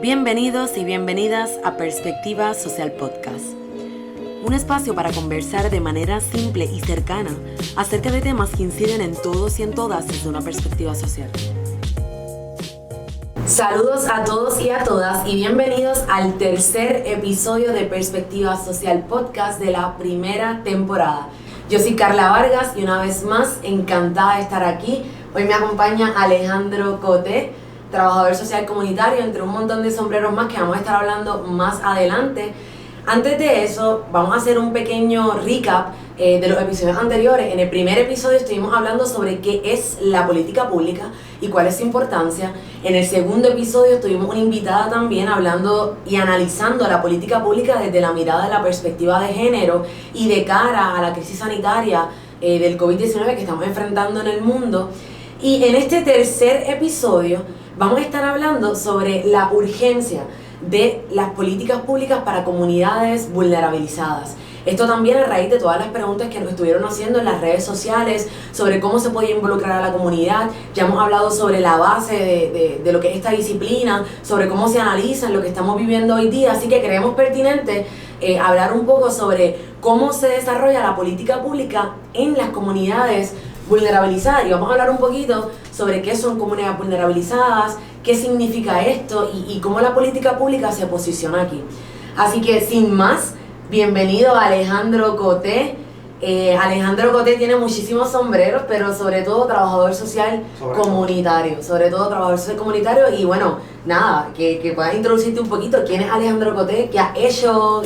Bienvenidos y bienvenidas a Perspectiva Social Podcast, un espacio para conversar de manera simple y cercana acerca de temas que inciden en todos y en todas desde una perspectiva social. Saludos a todos y a todas y bienvenidos al tercer episodio de Perspectiva Social Podcast de la primera temporada. Yo soy Carla Vargas y una vez más encantada de estar aquí. Hoy me acompaña Alejandro Coté, trabajador social comunitario, entre un montón de sombreros más que vamos a estar hablando más adelante. Antes de eso, vamos a hacer un pequeño recap de los episodios anteriores. En el primer episodio estuvimos hablando sobre qué es la política pública y cuál es su importancia. En el segundo episodio tuvimos una invitada también hablando y analizando la política pública desde la mirada de la perspectiva de género y de cara a la crisis sanitaria del COVID-19 que estamos enfrentando en el mundo. Y en este tercer episodio vamos a estar hablando sobre la urgencia de las políticas públicas para comunidades vulnerabilizadas. Esto también a raíz de todas las preguntas que nos estuvieron haciendo en las redes sociales sobre cómo se puede involucrar a la comunidad. Ya hemos hablado sobre la base de lo que es esta disciplina, sobre cómo se analiza lo que estamos viviendo hoy día, así que creemos pertinente hablar un poco sobre cómo se desarrolla la política pública en las comunidades vulnerabilizadas, y vamos a hablar un poquito sobre qué son comunidades vulnerabilizadas, qué significa esto y cómo la política pública se posiciona aquí. Así que sin más, bienvenido a Alejandro Coté. Alejandro Coté tiene muchísimos sombreros, pero sobre todo trabajador social comunitario, y bueno, nada, que puedas introducirte un poquito. ¿Quién es Alejandro Coté? ¿Qué has hecho?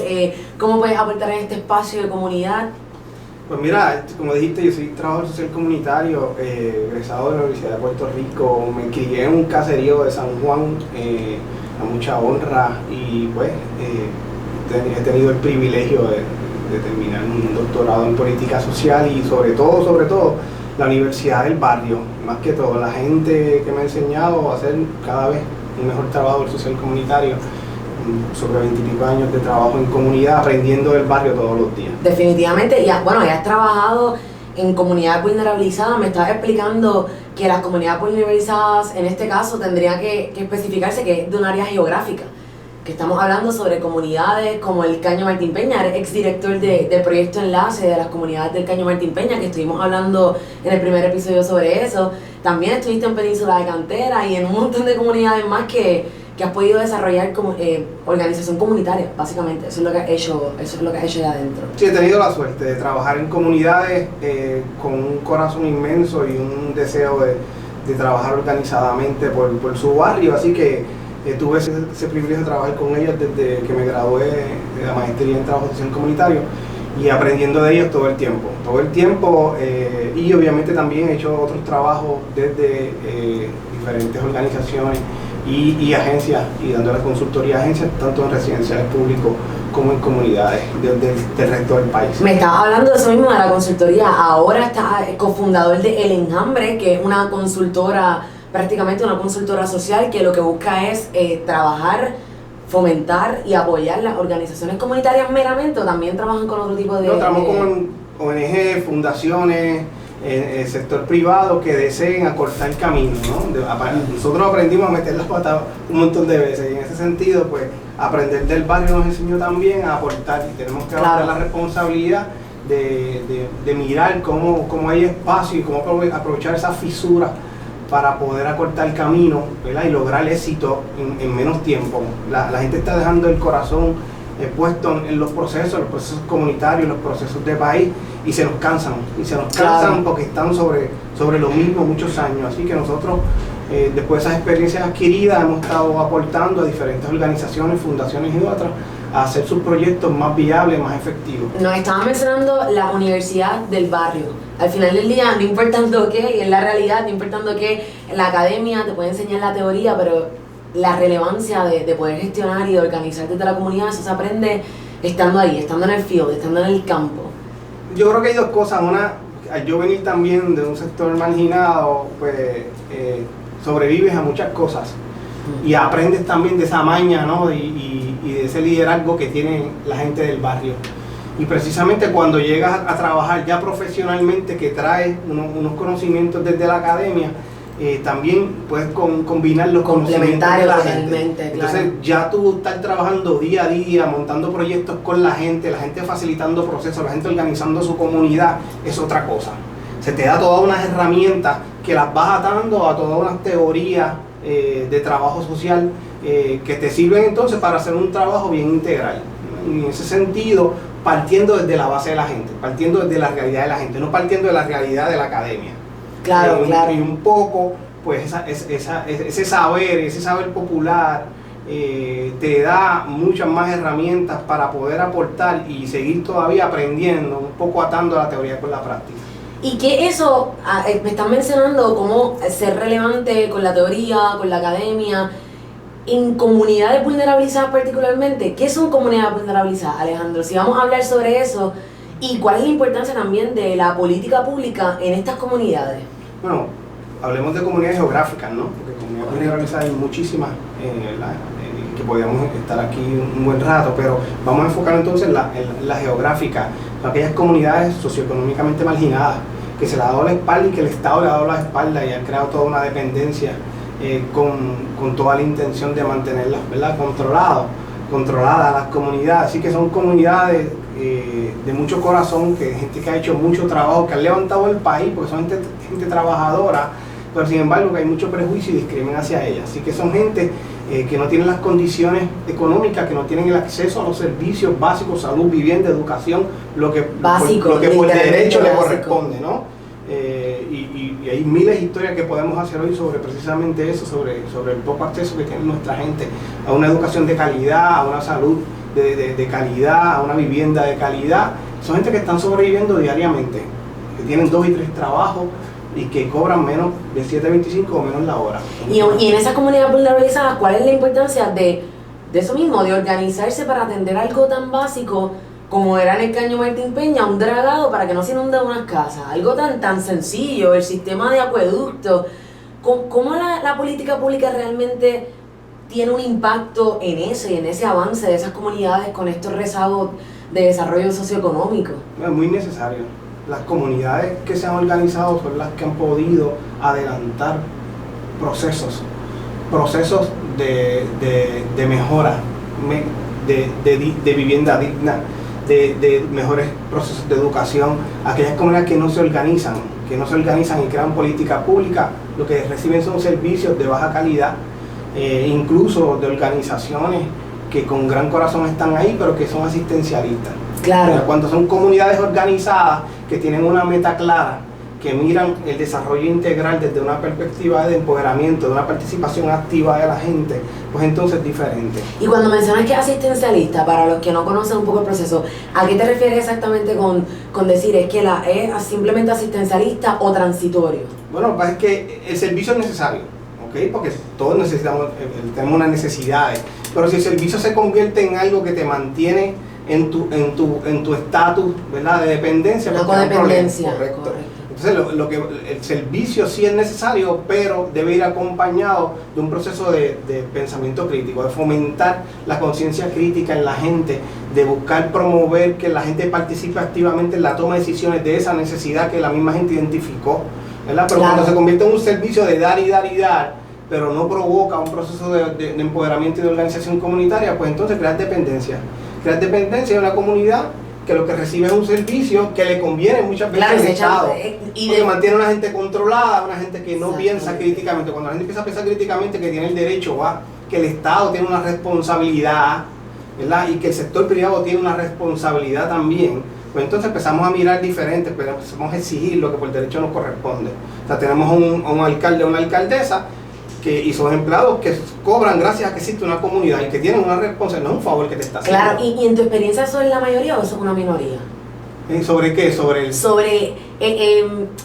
¿Cómo puedes aportar en este espacio de comunidad? Pues mira, como dijiste, yo soy trabajador social comunitario, egresado de la Universidad de Puerto Rico. Me crié en un caserío de San Juan, a mucha honra, y pues he tenido el privilegio de terminar un doctorado en política social y sobre todo la Universidad del Barrio. Más que todo, la gente que me ha enseñado a hacer cada vez un mejor trabajador social comunitario. Sobre 20 y pico años de trabajo en comunidad, aprendiendo del barrio todos los días. Definitivamente, ya has trabajado en comunidades vulnerabilizadas. Me estabas explicando que las comunidades vulnerabilizadas, en este caso, tendría que especificarse que es de un área geográfica, que estamos hablando sobre comunidades como el Caño Martín Peña. Eres exdirector del proyecto Enlace de las comunidades del Caño Martín Peña, que estuvimos hablando en el primer episodio sobre eso. También estuviste en Península de Cantera y en un montón de comunidades más que has podido desarrollar como organización comunitaria, básicamente. Eso es lo que has hecho allá adentro. Sí, he tenido la suerte de trabajar en comunidades con un corazón inmenso y un deseo de trabajar organizadamente por su barrio, así que tuve ese privilegio de trabajar con ellos desde que me gradué de la maestría en trabajo social comunitario y aprendiendo de ellos todo el tiempo, y obviamente también he hecho otros trabajos desde diferentes organizaciones y agencias, y dándole consultoría a agencias tanto en residenciales públicos como en comunidades del resto del país. Me estabas hablando de eso mismo, de la consultoría. Ahora estás cofundador de El Enjambre, que es una consultora, prácticamente una consultora social, que lo que busca es trabajar, fomentar y apoyar las organizaciones comunitarias meramente, o también trabajan con otro tipo de... No, trabajamos con ONG, fundaciones, el sector privado que deseen acortar el camino, ¿no? Nosotros aprendimos a meter las patas un montón de veces, y en ese sentido, pues, aprender del barrio nos enseñó también a aportar, y tenemos que dar la responsabilidad de mirar cómo hay espacio y cómo aprovechar esas fisuras para poder acortar el camino, ¿verdad? Y lograr éxito en menos tiempo. La gente está dejando el corazón puesto en los procesos comunitarios, los procesos de país, y se nos cansan Claro. Porque están sobre lo mismo muchos años. Así que nosotros, después de esas experiencias adquiridas, hemos estado aportando a diferentes organizaciones, fundaciones y otras a hacer sus proyectos más viables, más efectivos. Nos estaban mencionando la universidad del barrio. Al final del día, no importando qué, y en la realidad, no importando qué, la academia te puede enseñar la teoría, pero la relevancia de poder gestionar y de organizar desde la comunidad, eso se aprende estando ahí, estando en el field, estando en el campo. Yo creo que hay dos cosas. Una, al yo venir también de un sector marginado, pues sobrevives a muchas cosas y aprendes también de esa maña, ¿no? y de ese liderazgo que tiene la gente del barrio. Y precisamente cuando llegas a trabajar ya profesionalmente, que traes unos conocimientos desde la academia, también puedes combinar los conocimientos de la gente. Entonces ya tú estás trabajando día a día, montando proyectos con la gente facilitando procesos, la gente organizando su comunidad, es otra cosa. Se te da todas unas herramientas que las vas atando a todas unas teorías de trabajo social que te sirven entonces para hacer un trabajo bien integral. En ese sentido, partiendo desde la base de la gente, partiendo desde la realidad de la gente, no partiendo de la realidad de la academia. Claro. Y un poco, pues ese saber popular te da muchas más herramientas para poder aportar y seguir todavía aprendiendo, un poco atando la teoría con la práctica. Y que eso, me están mencionando cómo ser relevante con la teoría, con la academia, en comunidades vulnerabilizadas particularmente. ¿Qué son comunidades vulnerabilizadas, Alejandro? Si vamos a hablar sobre eso, ¿y cuál es la importancia también de la política pública en estas comunidades? Bueno, hablemos de comunidades geográficas, ¿no? Porque comunidades vulnerabilizadas hay muchísimas, que podríamos estar aquí un buen rato, pero vamos a enfocar entonces en la geográfica, aquellas comunidades socioeconómicamente marginadas, que se le ha dado la espalda y que el Estado le ha dado la espalda y ha creado toda una dependencia con toda la intención de mantenerlas, ¿verdad?, controladas las comunidades. Así que son comunidades de mucho corazón, que gente que ha hecho mucho trabajo, que han levantado el país, porque son gente trabajadora, pero sin embargo que hay mucho prejuicio y discriminación hacia ellas. Así que son gente que no tienen las condiciones económicas, que no tienen el acceso a los servicios básicos, salud, vivienda, educación, lo que por derecho le corresponde, ¿no? Y hay miles de historias que podemos hacer hoy sobre precisamente eso, sobre el poco acceso que tiene nuestra gente a una educación de calidad, a una salud de calidad, a una vivienda de calidad. Son gente que están sobreviviendo diariamente, que tienen 2 y 3 trabajos y que cobran menos de 7.25 o menos la hora. Y en esas comunidades vulnerabilizadas, ¿cuál es la importancia de eso mismo, de organizarse para atender algo tan básico como era en el Caño Martín Peña, un dragado para que no se inunden unas casas? Algo tan sencillo, el sistema de acueducto. ¿Cómo la política pública realmente tiene un impacto en ese avance de esas comunidades con estos rezagos de desarrollo socioeconómico? Es muy necesario. Las comunidades que se han organizado son las que han podido adelantar procesos de mejora, de vivienda digna, de mejores procesos de educación. Aquellas comunidades que no se organizan y crean política pública, lo que reciben son servicios de baja calidad, incluso de organizaciones que con gran corazón están ahí, pero que son asistencialistas. Claro. Pero cuando son comunidades organizadas que tienen una meta clara, que miran el desarrollo integral desde una perspectiva de empoderamiento, de una participación activa de la gente, pues entonces es diferente. Y cuando mencionas que es asistencialista, para los que no conocen un poco el proceso, ¿a qué te refieres exactamente con decir es que es simplemente asistencialista o transitorio? Bueno, lo que pasa es que el servicio es necesario, ¿ok? Porque todos necesitamos, tenemos unas necesidades, pero si el servicio se convierte en algo que te mantiene en tu estatus, ¿verdad?, de dependencia, una codependencia. Correcto. Entonces el servicio sí es necesario, pero debe ir acompañado de un proceso de pensamiento crítico, de fomentar la conciencia crítica en la gente, de buscar promover que la gente participe activamente en la toma de decisiones de esa necesidad que la misma gente identificó, ¿verdad? Pero claro, cuando se convierte en un servicio de dar y dar y dar, pero no provoca un proceso de empoderamiento y de organización comunitaria, pues entonces crear dependencia de una comunidad que lo que recibe es un servicio que le conviene muchas veces al Estado, porque mantiene a una gente controlada, una gente que no piensa críticamente. Cuando la gente empieza a pensar críticamente, que tiene el derecho a que el Estado tiene una responsabilidad, ¿verdad?, y que el sector privado tiene una responsabilidad también, pues entonces empezamos a mirar diferente, pero empezamos a exigir lo que por derecho nos corresponde. O sea, tenemos un alcalde o una alcaldesa y son empleados que cobran gracias a que existe una comunidad y que tienen una responsabilidad, no es un favor que te está haciendo. Claro, y en tu experiencia, ¿eso es la mayoría o eso es una minoría? ¿Sobre qué? Sobre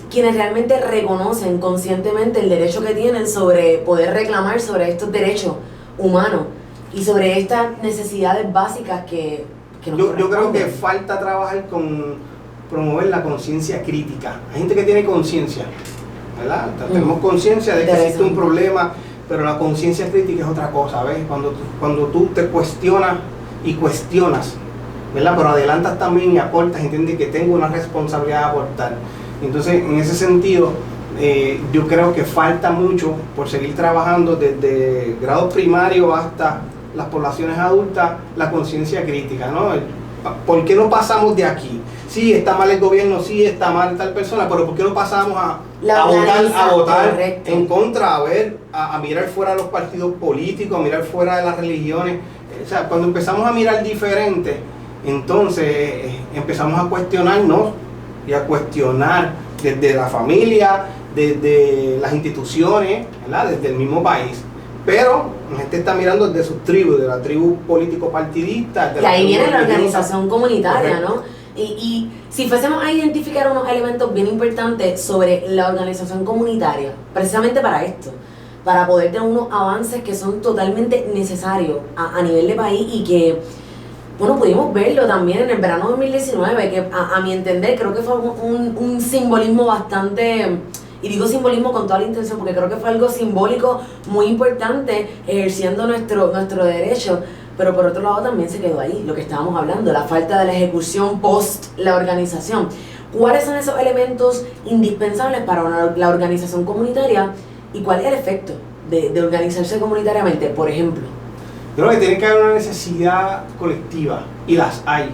quienes realmente reconocen conscientemente el derecho que tienen sobre poder reclamar sobre estos derechos humanos y sobre estas necesidades básicas que nos yo creo que falta trabajar con promover la conciencia crítica. Hay gente que tiene conciencia, ¿verdad? Tenemos conciencia de que existe un problema, pero la conciencia crítica es otra cosa, ¿ves? Cuando tú te cuestionas, ¿verdad? Pero adelantas también y aportas, entiendes que tengo una responsabilidad de aportar. Entonces, en ese sentido, Yo creo que falta mucho por seguir trabajando desde grados primarios hasta las poblaciones adultas, la conciencia crítica, ¿no? ¿Por qué no pasamos de aquí? Sí, está mal el gobierno, sí, está mal tal persona, pero ¿por qué no pasamos a votar en contra, a mirar fuera de los partidos políticos, a mirar fuera de las religiones? O sea, cuando empezamos a mirar diferente, entonces empezamos a cuestionarnos y a cuestionar desde la familia, desde las instituciones, ¿verdad? Desde el mismo país. Pero la gente está mirando desde sus tribus, de la tribu político-partidista. Y ahí viene la organización comunitaria, ¿no? Y si fuésemos a identificar unos elementos bien importantes sobre la organización comunitaria, precisamente para esto, para poder tener unos avances que son totalmente necesarios a nivel de país y que, bueno, pudimos verlo también en el verano de 2019, que a mi entender creo que fue un simbolismo bastante... Y digo simbolismo con toda la intención porque creo que fue algo simbólico muy importante, ejerciendo nuestro derecho, pero por otro lado también se quedó ahí, lo que estábamos hablando, la falta de la ejecución post la organización. ¿Cuáles son esos elementos indispensables para la organización comunitaria y cuál es el efecto de organizarse comunitariamente, por ejemplo? Yo creo que tiene que haber una necesidad colectiva, y las hay,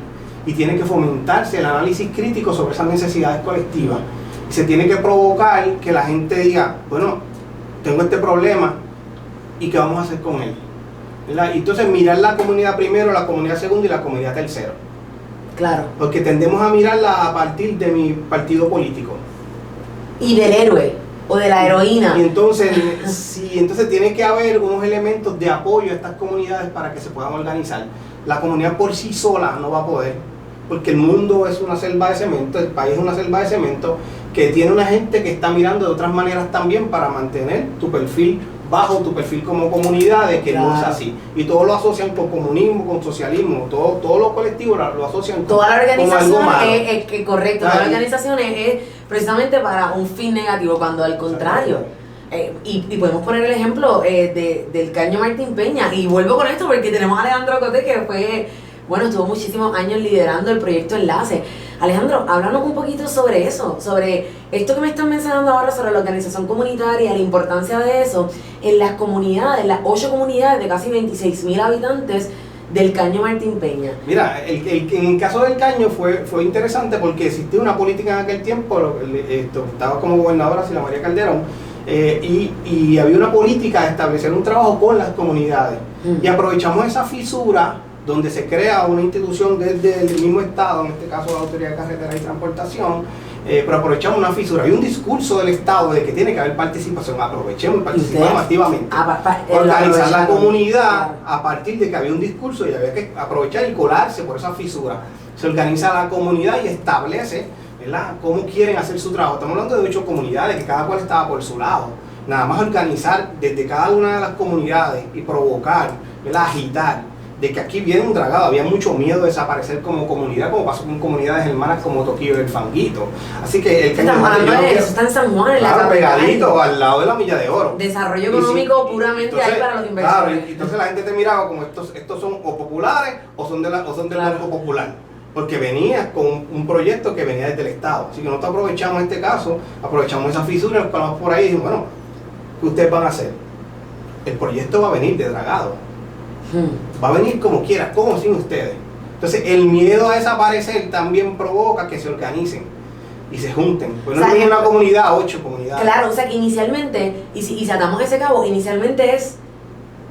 y tiene que fomentarse el análisis crítico sobre esas necesidades colectivas. Se tiene que provocar que la gente diga, bueno, tengo este problema y qué vamos a hacer con él, ¿verdad? Y entonces mirar la comunidad primero, la comunidad segundo y la comunidad tercero. Claro. Porque tendemos a mirarla a partir de mi partido político. Y del héroe o de la heroína. Y entonces, entonces tiene que haber unos elementos de apoyo a estas comunidades para que se puedan organizar. La comunidad por sí sola no va a poder, porque el mundo es una selva de cemento, el país es una selva de cemento, que tiene una gente que está mirando de otras maneras también para mantener tu perfil bajo, tu perfil como comunidad, de que no es así. Y todos lo asocian con comunismo, con socialismo, todo lo colectivo lo asocian con toda la organización algo malo. Es correcto, toda la organización es precisamente para un fin negativo, cuando al contrario. Y podemos poner el ejemplo del Caño Martín Peña, y vuelvo con esto porque tenemos a Alejandro Cote, que fue... Bueno, estuvo muchísimos años liderando el proyecto Enlace. Alejandro, háblanos un poquito sobre eso, sobre esto que me están mencionando ahora, sobre la organización comunitaria, la importancia de eso en las comunidades, las 8 comunidades de casi 26,000 habitantes del Caño Martín Peña. Mira, en el caso del Caño fue interesante porque existía una política en aquel tiempo, estaba como gobernadora Sila María Calderón, y había una política de establecer un trabajo con las comunidades. Y aprovechamos esa fisura donde se crea una institución desde el mismo Estado, en este caso la Autoridad de Carretera y Transportación, pero aprovechamos una fisura. Hay un discurso del Estado de que tiene que haber participación. Aprovechemos y participamos activamente. Organizar la comunidad a partir de que había un discurso y había que aprovechar y colarse por esa fisura. Se organiza la comunidad y establece, ¿verdad?, cómo quieren hacer su trabajo. Estamos hablando de 8 comunidades, que cada cual estaba por su lado. Nada más organizar desde cada una de las comunidades y provocar, ¿verdad?, agitar de que aquí viene un dragado. Había mucho miedo de desaparecer como comunidad, como pasó con comunidades hermanas como Toquillo y el Fanguito. Así que el Eso está en San Juan, en la capital, pegadito al lado de la Milla de Oro. Desarrollo económico puramente entonces, ahí para los inversores. Claro, y entonces la gente te miraba como estos son o populares o son del Banco Popular. Porque venía con un proyecto que venía desde el Estado. Así que nosotros aprovechamos este caso, aprovechamos esa fisura, nos colamos por ahí y dijimos, bueno, ¿qué ustedes van a hacer? El proyecto va a venir de dragado. Va a venir como quiera, como sin ustedes. Entonces el miedo a desaparecer también provoca que se organicen y se junten. Pues no es una comunidad, 8 comunidades. Claro, o sea que inicialmente, y si atamos ese cabo, inicialmente es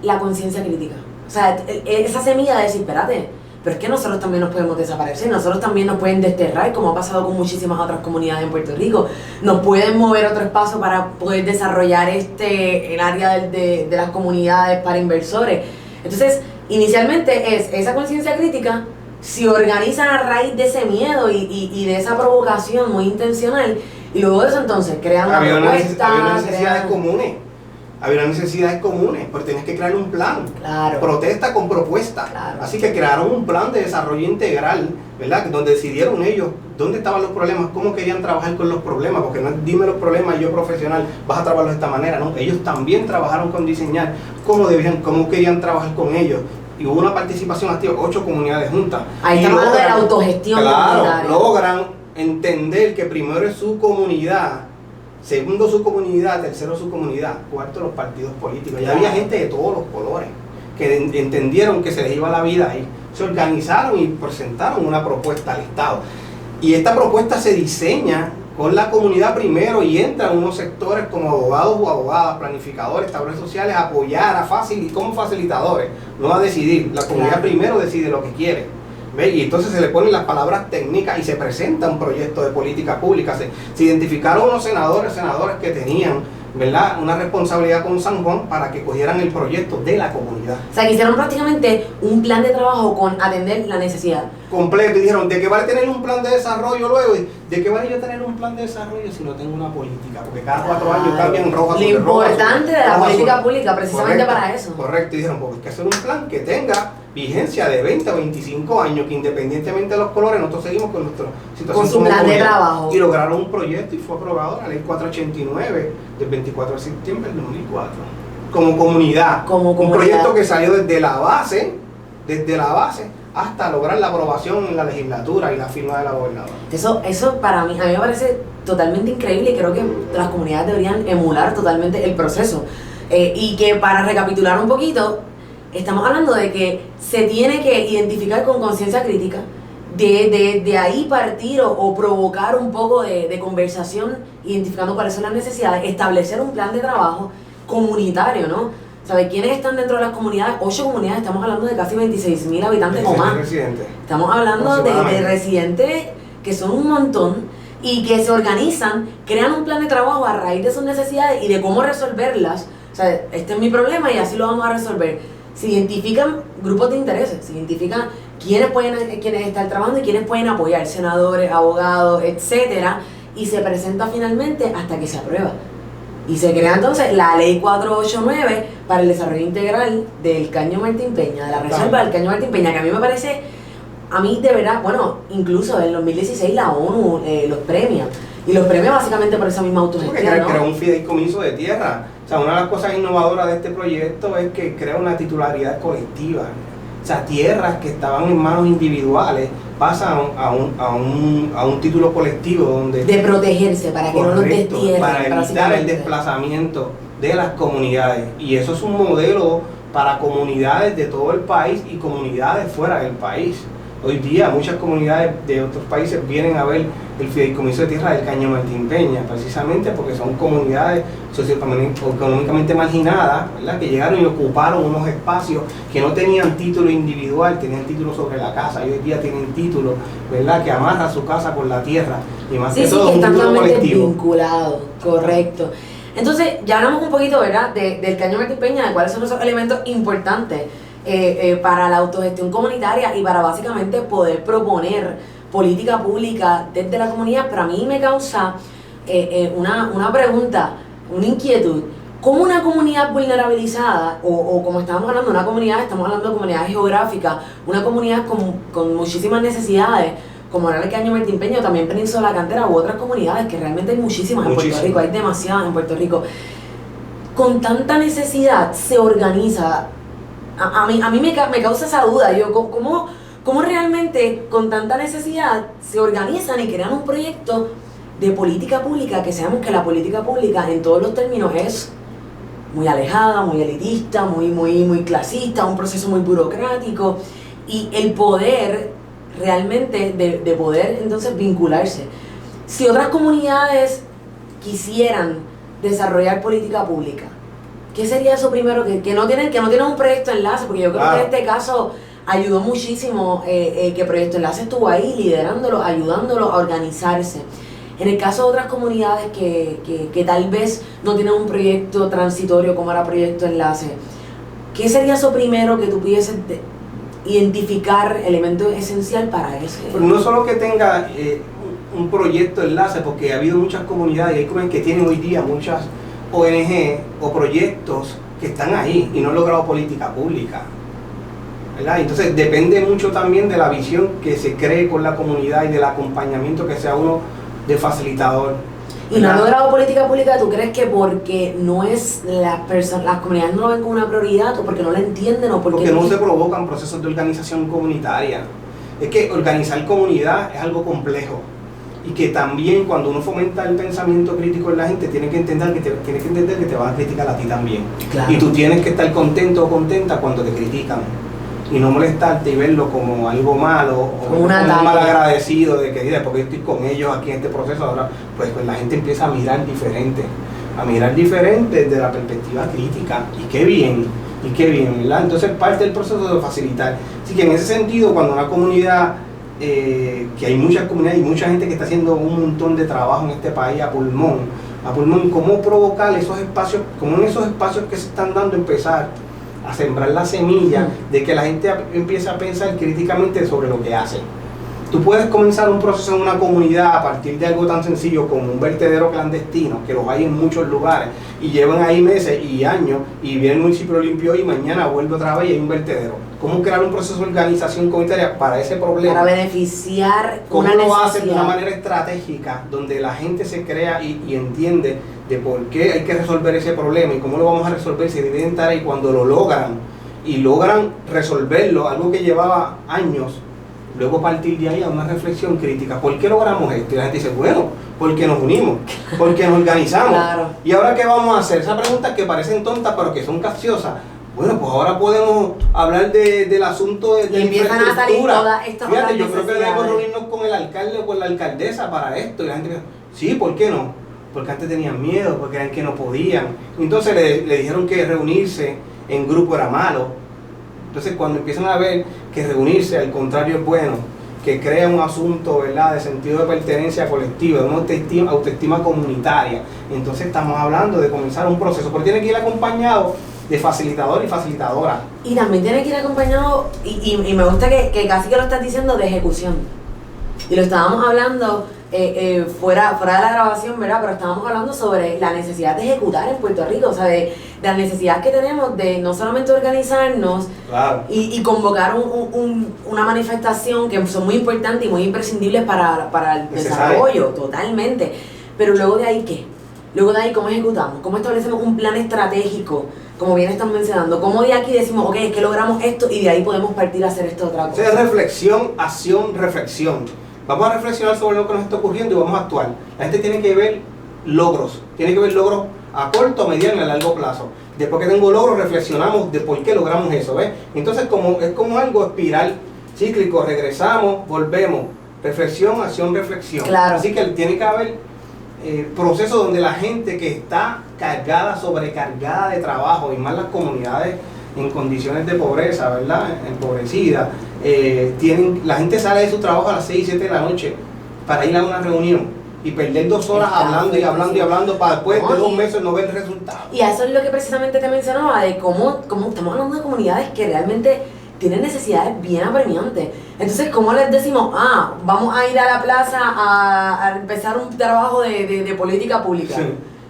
la conciencia crítica. O sea, esa semilla de decir, espérate, pero es que nosotros también nos podemos desaparecer, nosotros también nos pueden desterrar, como ha pasado con muchísimas otras comunidades en Puerto Rico. Nos pueden mover otro espacio para poder desarrollar el área de las comunidades para inversores. Entonces, inicialmente es esa conciencia crítica, se organizan a raíz de ese miedo y de esa provocación muy intencional, y luego de eso entonces crean una propuesta. Había necesidades comunes, porque tenías que crear un plan. Claro. Protesta con propuesta. Claro. Así que crearon un plan de desarrollo integral, ¿verdad?, donde decidieron ellos dónde estaban los problemas, cómo querían trabajar con los problemas, porque no es dime los problemas, yo profesional, vas a trabajarlos de esta manera, no, ellos también trabajaron con diseñar cómo querían trabajar con ellos. Y hubo una participación activa, 8 comunidades juntas. Ahí estamos hablando de la autogestión. Claro, logran entender que primero es su comunidad, segundo su comunidad, tercero su comunidad, cuarto los partidos políticos. Y había gente de todos los colores que entendieron que se les iba la vida ahí. Se organizaron y presentaron una propuesta al Estado. Y esta propuesta se diseña con la comunidad primero y entran unos sectores como abogados o abogadas, planificadores, trabajadores sociales, a apoyar como facilitadores, no a decidir. La comunidad primero decide lo que quiere. ¿Ve? Y entonces se le ponen las palabras técnicas y se presenta un proyecto de política pública. Se identificaron unos senadores que tenían, ¿verdad?, una responsabilidad con San Juan para que cogieran el proyecto de la comunidad. O sea, que hicieron prácticamente un plan de trabajo con atender la necesidad. Completo, y dijeron, ¿de qué vale tener un plan de desarrollo luego? ¿De qué vale yo tener un plan de desarrollo si no tengo una política? Porque cada 4 años cambian rojo azul. Lo importante de la política pública, precisamente correcto, para eso. Correcto, y dijeron, pues hay que hacer un plan que tenga vigencia de 20 a 25 años, que independientemente de los colores, nosotros seguimos con nuestra situación. Con su plan de trabajo. Y lograron un proyecto y fue aprobado la ley 489 del 24 de septiembre del 2004. Como comunidad. Un proyecto que salió desde la base hasta lograr la aprobación en la legislatura y la firma de la gobernadora. Eso para mí, a mí me parece totalmente increíble y creo que las comunidades deberían emular totalmente el proceso. Y que para recapitular un poquito, estamos hablando de que se tiene que identificar con conciencia crítica, de ahí partir o provocar un poco de conversación, identificando cuáles son las necesidades, establecer un plan de trabajo comunitario, ¿no? ¿Sabes quiénes están dentro de las comunidades? 8 comunidades, estamos hablando de casi 26.000 habitantes o más. Residentes. Estamos hablando de residentes que son un montón y que se organizan, crean un plan de trabajo a raíz de sus necesidades y de cómo resolverlas. O sea, este es mi problema y así lo vamos a resolver. Se identifican grupos de intereses, se identifican quiénes están trabajando y quiénes pueden apoyar, senadores, abogados, etcétera, y se presenta finalmente hasta que se aprueba. Y se crea entonces la ley 489 para el desarrollo integral del Caño Martín Peña, de la reserva del Caño Martín Peña, que a mí me parece, a mí de verdad, bueno, incluso en 2016 la ONU los premia, y los premia básicamente por esa misma autogestión, ¿no? Creó un fideicomiso de tierra. O sea, una de las cosas innovadoras de este proyecto es que crea una titularidad colectiva. O sea, tierras que estaban en manos individuales pasan a un título colectivo donde... De protegerse, para que no los destierren. Para evitar el desplazamiento de las comunidades. Y eso es un modelo para comunidades de todo el país y comunidades fuera del país. Hoy día muchas comunidades de otros países vienen a ver el fideicomiso de tierra del Caño Martín Peña, precisamente porque son comunidades socioeconómicamente marginadas, ¿verdad?, que llegaron y ocuparon unos espacios que no tenían título individual, tenían título sobre la casa, y hoy día tienen título, ¿verdad?, que amarra su casa con la tierra, y más que todo que un título colectivo. Vinculado, correcto. Entonces, ya hablamos un poquito, ¿verdad?, del Caño Martín Peña, de cuáles son esos elementos importantes para la autogestión comunitaria y para básicamente poder proponer política pública desde la comunidad. Pero a mí me causa una pregunta, una inquietud. ¿Cómo una comunidad vulnerabilizada, o como estamos hablando de una comunidad, estamos hablando de comunidades geográficas, una comunidad con muchísimas necesidades, como era el Caño Martín Peña o también Península de la Cantera u otras comunidades, que realmente hay muchísimas en Puerto Rico, hay demasiadas en Puerto Rico, con tanta necesidad se organiza? A mí me causa esa duda. Yo, ¿cómo realmente con tanta necesidad se organizan y crean un proyecto de política pública, que sabemos que la política pública en todos los términos es muy alejada, muy elitista, muy clasista, un proceso muy burocrático, y el poder realmente de poder entonces vincularse? Si otras comunidades quisieran desarrollar política pública, ¿qué sería eso primero? Que no tienen un proyecto enlace, porque yo creo que en este caso ayudó muchísimo que Proyecto Enlace estuvo ahí liderándolo, ayudándolo a organizarse. En el caso de otras comunidades que tal vez no tienen un proyecto transitorio como era Proyecto Enlace, ¿qué sería eso primero que tú pudieses identificar, elemento esencial para eso? Pues no solo que tenga un proyecto enlace, porque ha habido muchas comunidades y hay comunidades que tienen hoy día muchas ONG o proyectos que están ahí y no han logrado política pública, ¿verdad? Entonces depende mucho también de la visión que se cree con la comunidad y del acompañamiento que sea uno de facilitador. Y no han logrado política pública, ¿tú crees que porque no es las comunidades no lo ven como una prioridad, o porque no la entienden, o porque no se provocan procesos de organización comunitaria? Es que organizar comunidad es algo complejo. y que también cuando uno fomenta el pensamiento crítico en la gente, tiene que entender que te van a criticar a ti también. Claro. Y tú tienes que estar contento o contenta cuando te critican. Y no molestarte y verlo como algo malo o como un mal agradecido de que mira, porque estoy con ellos aquí en este proceso ahora, pues la gente empieza a mirar diferente desde la perspectiva crítica, y qué bien, ¿verdad? Entonces parte del proceso de facilitar. Así que en ese sentido, cuando una comunidad, que hay muchas comunidades y mucha gente que está haciendo un montón de trabajo en este país a pulmón, cómo provocar esos espacios, como en esos espacios que se están dando, empezar a sembrar la semilla de que la gente empiece a pensar críticamente sobre lo que hace. Tú puedes comenzar un proceso en una comunidad a partir de algo tan sencillo como un vertedero clandestino, que los hay en muchos lugares, y llevan ahí meses y años, y viene el municipio limpio y mañana vuelve otra vez y hay un vertedero. ¿Cómo crear un proceso de organización comunitaria para ese problema? Para beneficiar ¿Cómo una lo necesidad? hace de una manera estratégica, donde la gente se crea y entiende de por qué hay que resolver ese problema y cómo lo vamos a resolver, si deben estar ahí cuando lo logran y logran resolverlo, algo que llevaba años, luego partir de ahí a una reflexión crítica. ¿Por qué logramos esto? Y la gente dice, bueno, porque nos unimos, porque nos organizamos. Claro. ¿Y ahora qué vamos a hacer? Esas preguntas que parecen tontas pero que son capciosas. Bueno, pues ahora podemos hablar del asunto de empiezan a salir todas estas otras Fíjate, yo creo que debemos necesidades. reunirnos con el alcalde o con la alcaldesa para esto. Y la gente dice, sí, ¿por qué no? Porque antes tenían miedo, porque eran que no podían. Entonces le dijeron que reunirse en grupo era malo. Entonces cuando empiezan a ver que reunirse al contrario es bueno, que crea un asunto, ¿verdad?, de sentido de pertenencia colectiva, de una autoestima comunitaria, entonces estamos hablando de comenzar un proceso, pero tiene que ir acompañado de facilitador y facilitadora. Y también tiene que ir acompañado, y me gusta que casi que lo estás diciendo, de ejecución. Y lo estábamos hablando fuera de la grabación, ¿verdad? Pero estábamos hablando sobre la necesidad de ejecutar en Puerto Rico, o sea, de la necesidad que tenemos de no solamente organizarnos, claro, y convocar una manifestación que son muy importantes y muy imprescindibles para el desarrollo, totalmente. Pero luego de ahí, ¿qué? Luego de ahí, ¿cómo ejecutamos? ¿Cómo establecemos un plan estratégico? Como bien están mencionando, ¿cómo de aquí decimos, ok, es que logramos esto y de ahí podemos partir a hacer esto otra cosa? O sea, reflexión, acción, reflexión. Vamos a reflexionar sobre lo que nos está ocurriendo y vamos a actuar. La gente tiene que ver logros a corto, mediano y a largo plazo. Después que tengo logros, reflexionamos de por qué logramos eso, ¿ves? Entonces es como algo espiral, cíclico, regresamos, volvemos, reflexión, acción, reflexión. Claro. Así que tiene que haber procesos donde la gente que está cargada, sobrecargada de trabajo, y más las comunidades en condiciones de pobreza, ¿verdad?, empobrecida, la gente sale de su trabajo a las 6 y 7 de la noche para ir a una reunión y perder 2 horas hablando y hablando para después de 2 meses no ver resultados. Y eso es lo que precisamente te mencionaba, de cómo estamos hablando de comunidades que realmente tienen necesidades bien apremiantes. Entonces, ¿cómo les decimos, vamos a ir a la plaza a empezar un trabajo de política pública? Sí.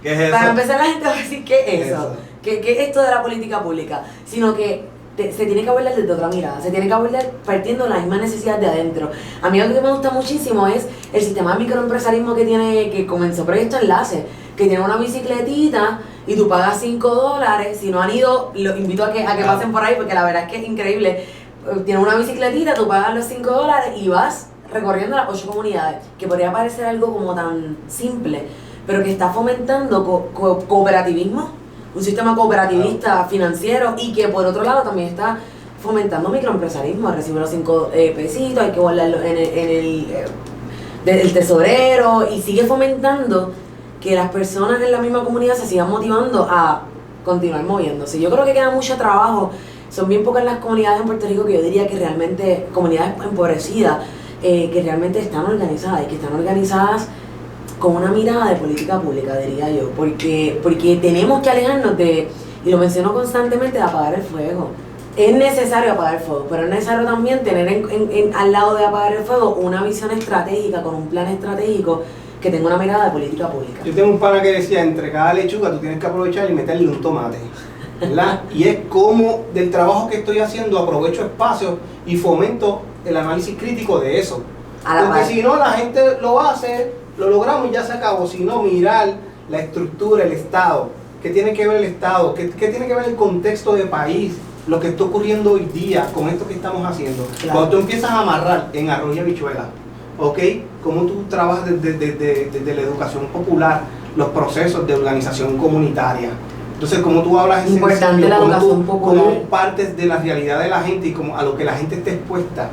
¿Qué es eso? Para empezar, la gente va a decir, ¿qué es eso? ¿Qué es esto de la política pública? Sino que se tiene que abordar desde otra mirada, se tiene que abordar partiendo de la misma necesidad de adentro. A mí lo que me gusta muchísimo es el sistema de microempresarismo que comenzó Proyecto Enlace, que tiene una bicicletita y tú pagas $5. Si no han ido, los invito a que pasen por ahí, porque la verdad es que es increíble. Tiene una bicicletita, tú pagas los $5 y vas recorriendo las 8 comunidades, que podría parecer algo como tan simple, pero que está fomentando cooperativismo, un sistema cooperativista financiero, y que por otro lado también está fomentando microempresarismo. Recibe los 5 pesitos, hay que guardarlo en el tesorero, y sigue fomentando que las personas en la misma comunidad se sigan motivando a continuar moviéndose. Yo creo que queda mucho trabajo. Son bien pocas las comunidades en Puerto Rico que yo diría que realmente, comunidades empobrecidas, que realmente están organizadas, y que están organizadas con una mirada de política pública, diría yo, porque tenemos que alejarnos de, y lo menciono constantemente, de apagar el fuego. Es necesario apagar el fuego, pero es necesario también tener al lado de apagar el fuego una visión estratégica, con un plan estratégico que tenga una mirada de política pública. Yo tengo un pana que decía, entre cada lechuga tú tienes que aprovechar y meterle un tomate, ¿verdad? Y es como del trabajo que estoy haciendo aprovecho espacios y fomento el análisis crítico de eso. Porque si no, la gente lo hace, lo logramos y ya se acabó. Si no, mirar la estructura, el Estado, qué tiene que ver el Estado, qué tiene que ver el contexto de país, lo que está ocurriendo hoy día con esto que estamos haciendo. Claro. Cuando tú empiezas a amarrar en arroz y habichuela, ¿ok? Cómo tú trabajas desde la educación popular, los procesos de organización comunitaria. Entonces, cómo tú hablas importante la educación popular. Cómo partes de la realidad de la gente y a lo que la gente esté expuesta,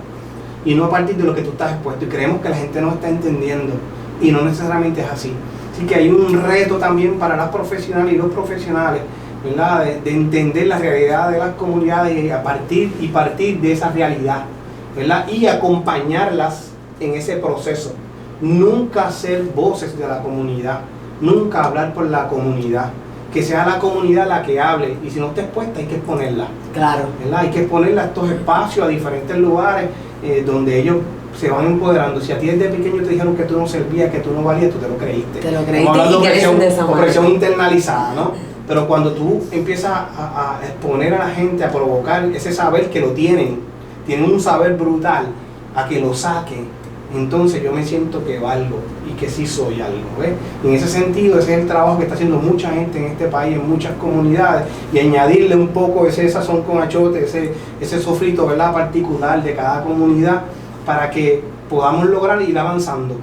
y no a partir de lo que tú estás expuesto. Y creemos que la gente no está entendiendo, y no necesariamente es así. Así que hay un reto también para las profesionales y los profesionales, ¿verdad? De entender la realidad de las comunidades y partir de esa realidad, ¿verdad? Y acompañarlas en ese proceso. Nunca ser voces de la comunidad, nunca hablar por la comunidad, que sea la comunidad la que hable, y si no está expuesta hay que exponerla. Claro. ¿Verdad? Hay que exponerla a estos espacios, a diferentes lugares donde ellos se van empoderando. Si a ti desde pequeño te dijeron que tú no servías, que tú no valías, tú te lo creíste. Te lo creíste y que eres de esa manera. Opresión internalizada, ¿no? Pero cuando tú empiezas a exponer a la gente, a provocar ese saber que lo tienen un saber brutal, a que lo saquen, entonces yo me siento que valgo y que sí soy algo, ¿ves? Y en ese sentido, ese es el trabajo que está haciendo mucha gente en este país, en muchas comunidades, y añadirle un poco ese sazón con achote, ese sofrito, ¿verdad?, particular de cada comunidad, para que podamos lograr ir avanzando,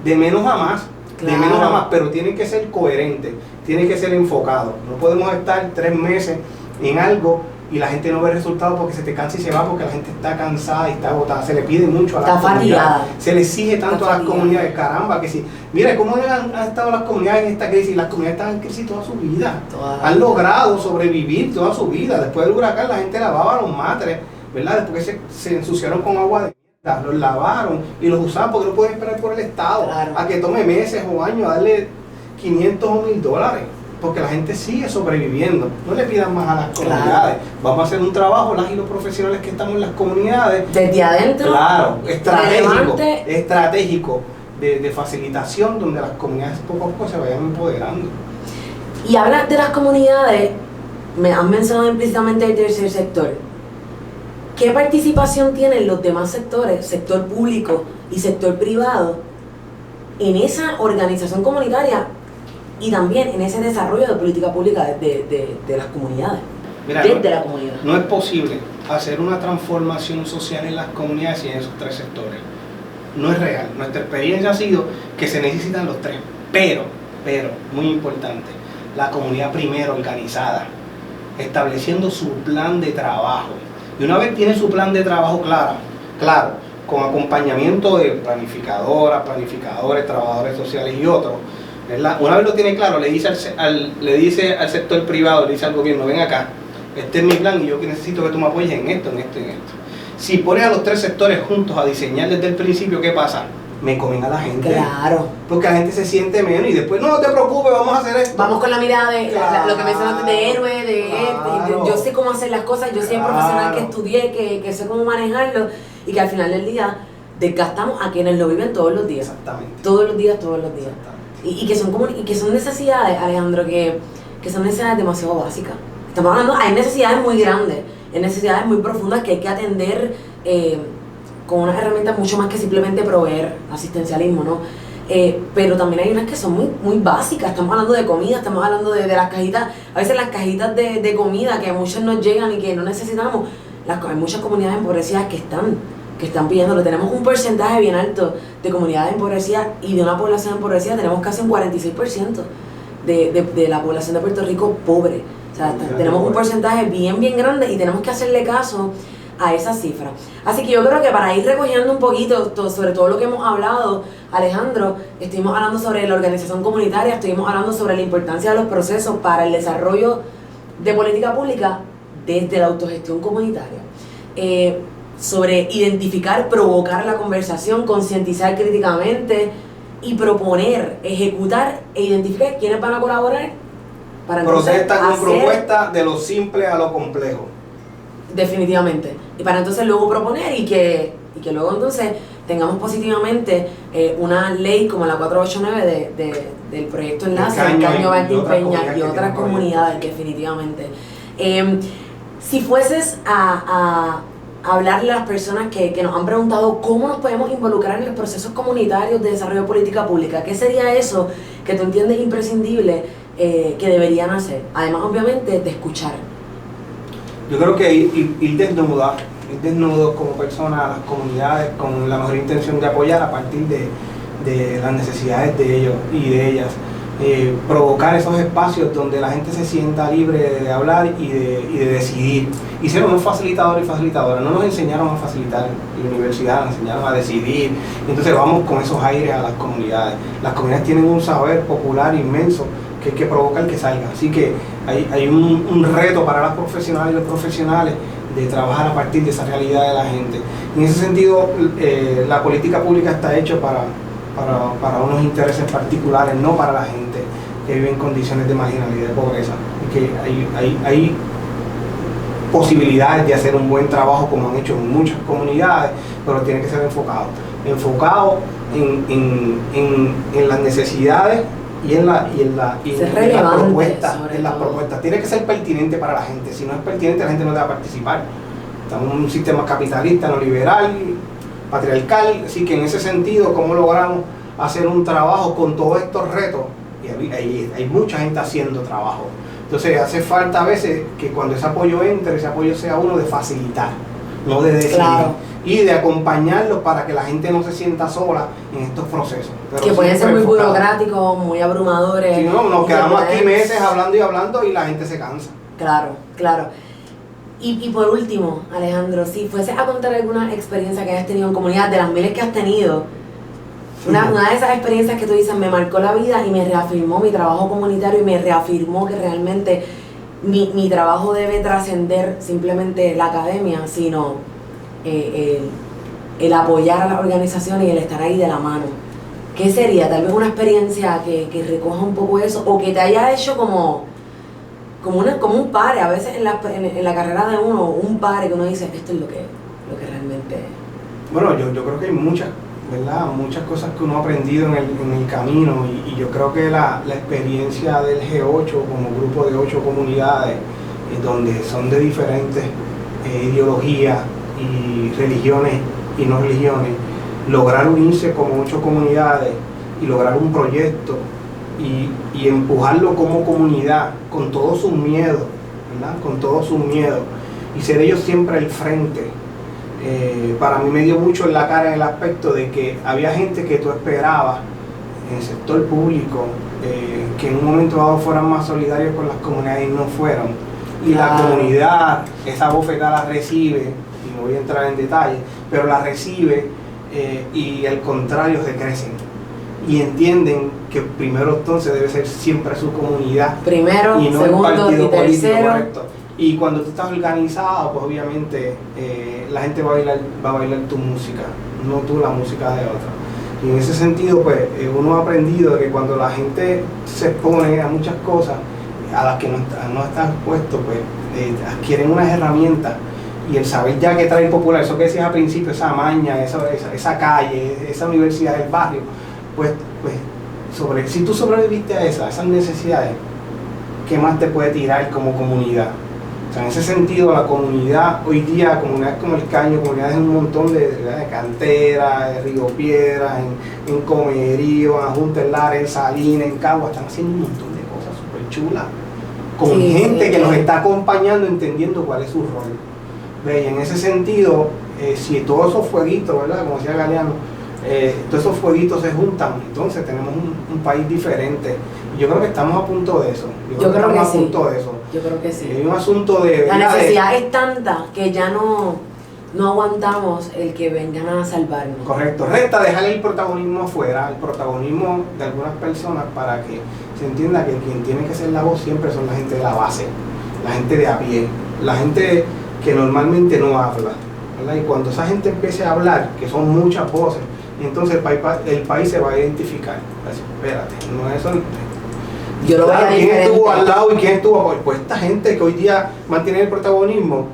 de menos a más, claro, de menos a más, pero tiene que ser coherente, tiene que ser enfocado. No podemos estar 3 meses en algo y la gente no ve resultados porque se te cansa y se va, porque la gente está cansada y está agotada. Se le pide mucho a las comunidades, se le exige tanto a las comunidades, caramba, que sí. Mira cómo han estado las comunidades en esta crisis. Las comunidades están en crisis toda su vida, han logrado sobrevivir toda su vida. Después del huracán la gente lavaba los matres, ¿verdad? Después se ensuciaron con agua de mierda, los lavaron y los usaban, porque no pueden esperar por el Estado, claro, a que tome meses o años a darle 500 o 1000 dólares, porque la gente sigue sobreviviendo. No le pidan más a las comunidades. Claro. Vamos a hacer un trabajo, las y los profesionales que estamos en las comunidades, desde adentro, claro, estratégico de facilitación, donde las comunidades poco a poco se vayan empoderando. Y hablas de las comunidades, me has mencionado implícitamente el tercer sector. ¿Qué participación tienen los demás sectores, sector público y sector privado, en esa organización comunitaria y también en ese desarrollo de política pública de las comunidades? Mira, desde la comunidad. No es posible hacer una transformación social en las comunidades sin esos 3 sectores. No es real. Nuestra experiencia ha sido que se necesitan los 3. Pero, muy importante, la comunidad primero organizada, estableciendo su plan de trabajo. Y una vez tiene su plan de trabajo claro, con acompañamiento de planificadoras, planificadores, trabajadores sociales y otros, ¿verdad? Una vez lo tiene claro, le dice al sector privado, le dice al gobierno: ven acá, este es mi plan y yo necesito que tú me apoyes en esto, en esto, en esto. Si pones a los 3 sectores juntos a diseñar desde el principio, ¿qué pasa? Me comen a la gente. Claro. Porque la gente se siente menos y después, no te preocupes, vamos a hacer esto. Vamos con la mirada de claro, lo que mencionaste de héroe, claro, yo sé cómo hacer las cosas, yo soy profesional que estudié, que sé cómo manejarlo, y que al final del día desgastamos a quienes lo viven todos los días. Exactamente. Todos los días. Y que son necesidades, Alejandro, que son necesidades demasiado básicas. Estamos hablando, hay necesidades muy grandes, hay necesidades muy profundas que hay que atender con unas herramientas mucho más que simplemente proveer asistencialismo, ¿no? Pero también hay unas que son muy, muy básicas. Estamos hablando de comida, estamos hablando de las cajitas, a veces las cajitas de comida que a muchos nos llegan y que no necesitamos. Hay muchas comunidades empobrecidas que están pidiéndolo. Tenemos un porcentaje bien alto de comunidades empobrecidas, y de una población empobrecida tenemos casi un 46% de la población de Puerto Rico pobre. O sea, tenemos un porcentaje bien grande y tenemos que hacerle caso a esa cifra. Así que yo creo que para ir recogiendo un poquito sobre todo lo que hemos hablado, Alejandro, estuvimos hablando sobre la organización comunitaria, estuvimos hablando sobre la importancia de los procesos para el desarrollo de política pública desde la autogestión comunitaria, sobre identificar, provocar la conversación, concientizar críticamente y proponer, ejecutar e identificar quiénes van a colaborar para protesta con propuesta de lo simple a lo complejo. Definitivamente. Y para entonces luego proponer y que luego entonces tengamos positivamente una ley como la 489 del proyecto Enlace, el Caño Martín Peña y otras comunidades, definitivamente. Si fueses a hablarle a las personas que nos han preguntado cómo nos podemos involucrar en los procesos comunitarios de desarrollo de política pública, ¿qué sería eso que tú entiendes imprescindible que deberían hacer? Además, obviamente, de escuchar. Yo creo que ir ir desnudos como personas a las comunidades con la mejor intención de apoyar a partir de las necesidades de ellos y de ellas. Provocar esos espacios donde la gente se sienta libre de hablar y de decidir. Y ser unos facilitadores y facilitadoras. No nos enseñaron a facilitar en la universidad, nos enseñaron a decidir. Entonces vamos con esos aires a las comunidades. Las comunidades tienen un saber popular inmenso que hay que provocar que salga. Así que hay un reto para las profesionales y los profesionales de trabajar a partir de esa realidad de la gente. En ese sentido, la política pública está hecha para unos intereses particulares, no para la gente que vive en condiciones de marginalidad y de pobreza. Y que hay posibilidades de hacer un buen trabajo como han hecho en muchas comunidades, pero tiene que ser enfocado en las necesidades y en las propuestas. Tiene que ser pertinente para la gente. Si no es pertinente, la gente no debe participar. Estamos en un sistema capitalista, no liberal, patriarcal, así que en ese sentido, ¿cómo logramos hacer un trabajo con todos estos retos? Y hay mucha gente haciendo trabajo. Entonces hace falta a veces que cuando ese apoyo entre, ese apoyo sea uno de facilitar, no de decidir. Claro. Y de acompañarlos para que la gente no se sienta sola en estos procesos. Pero que pueden ser muy burocráticos, muy abrumadores. Si no, nos quedamos aquí meses hablando y la gente se cansa. Claro. Y por último, Alejandro, si fueses a contar alguna experiencia que hayas tenido en comunidad, de las miles que has tenido, una de esas experiencias que tú dices me marcó la vida y me reafirmó mi trabajo comunitario y me reafirmó que realmente mi trabajo debe trascender simplemente la academia, sino el apoyar a las organizaciones y el estar ahí de la mano. ¿Qué sería? Tal vez una experiencia que recoja un poco eso o que te haya hecho como un pare, a veces en la carrera de uno, un pare que uno dice, esto es lo que realmente... Bueno, yo creo que hay muchas cosas que uno ha aprendido en el camino y yo creo que la experiencia del G8 como grupo de 8 comunidades, donde son de diferentes ideologías y religiones y no religiones, lograr unirse como 8 comunidades y lograr un proyecto y empujarlo como comunidad con todos sus miedos, ¿verdad? Con todos sus miedos y ser ellos siempre el frente. Para mí me dio mucho en la cara en el aspecto de que había gente que tú esperabas en el sector público que en un momento dado fueran más solidarios con las comunidades y no fueron. Y la comunidad esa bofetada la recibe, y no voy a entrar en detalle, pero la recibe y al contrario se crecen. Y entienden que primero entonces debe ser siempre su comunidad. Primero, y no segundo, el partido y tercero. político, correcto. Y cuando tú estás organizado, pues obviamente la gente va a bailar tu música, no tú la música de otra. Y en ese sentido, pues uno ha aprendido que cuando la gente se expone a muchas cosas a las que no está expuesto, pues adquieren unas herramientas y el saber ya que trae popular, eso que decías al principio, esa maña, esa calle, esa universidad del barrio, pues si tú sobreviviste a esas necesidades, ¿qué más te puede tirar como comunidad? O sea, en ese sentido, la comunidad hoy día, comunidades como El Caño, comunidades en un montón de Cantera, de Río Piedras, en Comerío, en Junta El Lares, en Salinas, en Cagua, están haciendo un montón de cosas súper chulas, con gente que nos está acompañando, entendiendo cuál es su rol. ¿Ve? Y en ese sentido, si todos esos fueguitos, ¿verdad? Como decía Galeano, todos esos fueguitos se juntan, entonces tenemos un país diferente. Y yo creo que estamos a punto de eso. Yo creo que sí. Yo creo que sí. Hay un asunto de... La necesidad es tanta que ya no aguantamos el que vengan a salvarnos. Correcto. Resta dejar el protagonismo afuera, el protagonismo de algunas personas para que se entienda que quien tiene que ser la voz siempre son la gente de la base, la gente de a pie, la gente que normalmente no habla, ¿verdad? Y cuando esa gente empiece a hablar, que son muchas voces, entonces el país se va a identificar. Así, espérate, no es eso. Yo lo claro, veo ¿quién diferente. estuvo al lado y quién estuvo? Pues esta gente que hoy día mantiene el protagonismo,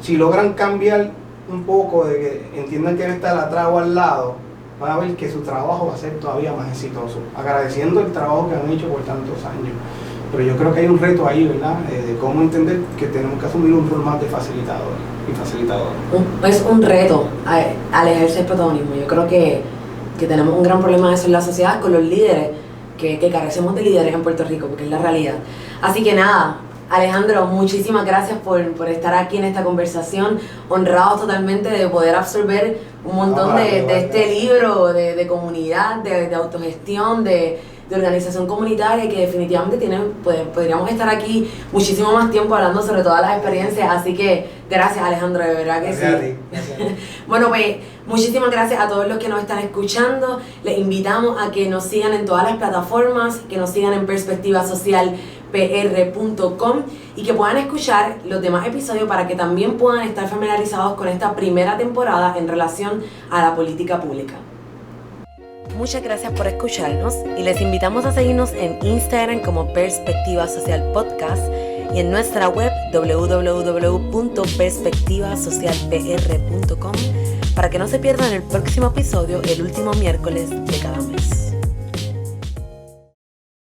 si logran cambiar un poco de que entiendan que debe estar atrás o al lado, van a ver que su trabajo va a ser todavía más exitoso, agradeciendo el trabajo que han hecho por tantos años. Pero yo creo que hay un reto ahí, ¿verdad? De cómo entender que tenemos que asumir un rol más de facilitador y facilitador. Es un reto alejarse del protagonismo. Yo creo que tenemos un gran problema de eso en la sociedad con los líderes, que carecemos de líderes en Puerto Rico, porque es la realidad. Así que nada, Alejandro, muchísimas gracias por estar aquí en esta conversación, honrados totalmente de poder absorber un montón de este libro de comunidad, de autogestión, de organización comunitaria, que definitivamente podríamos estar aquí muchísimo más tiempo hablando sobre todas las experiencias, así que gracias, Alejandro, de verdad que gracias sí. A ti, gracias a ti. Bueno, pues muchísimas gracias a todos los que nos están escuchando. Les invitamos a que nos sigan en todas las plataformas, que nos sigan en perspectivasocialpr.com y que puedan escuchar los demás episodios para que también puedan estar familiarizados con esta primera temporada en relación a la política pública. Muchas gracias por escucharnos y les invitamos a seguirnos en Instagram como Perspectiva Social Podcast y en nuestra web www.perspectivasocialpr.com para que no se pierdan el próximo episodio el último miércoles de cada mes.